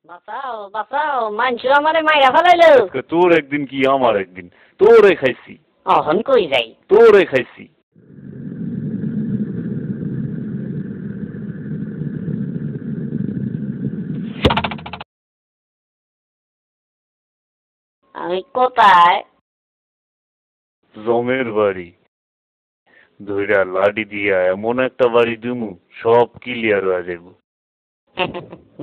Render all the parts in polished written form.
বাঁচাও বাঁচাও, মানুষ আমারে মাইরা ফেলাইলো। তোর একদিন কি আমার একদিন, তোরে খাইছি। অহন কই যাই? তোরে খাইছি। আমি কোথায়? জমের বাড়ি। ধইরা লাডি দিয়া এমন একটা বাড়ি দিমু সব ক্লিয়ার হয়ে যাইব।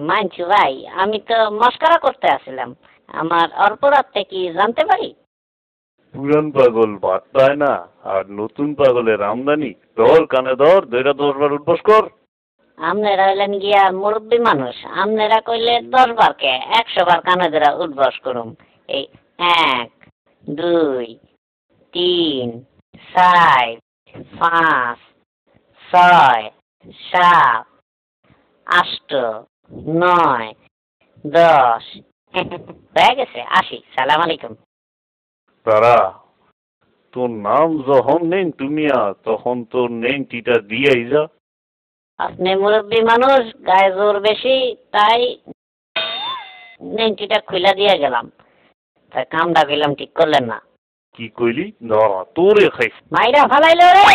মানছু ভাই, আমি তো মস্করা করতে আসছিলাম। আমার অপরাধটা কি জানতে পারি? পুরান পাগল ভাত পায় না, আর নতুন পাগলের আমদানি। ধর কানে ধর, ধইরা 10 বার উঠবস কর। আপনারা হইলেন গিয়া মুরব্বী মানুষ, আপনারা কইলে 10 বার কে 100 বার কানে ধরা উঠবস করুম। এই 1 2 3 4 5 6 7 8 9 10 হয়ে গেছে, আসি। সালাম আলাইকুম। তারা তোর নাম যখন নেন তুমিয়া, তখন তোর নেংটিটা দিয়াই যা। আপনি মুরব্বী মানুষ, গায়ে জোর বেশি, তাই নেংটিটা খুইলা দিয়ে গেলাম। তাই কামটা কইলাম ঠিক করলেন না। কি কইলি? ধরা তোরে খাইছি। মাইরা ফালাইলো রে।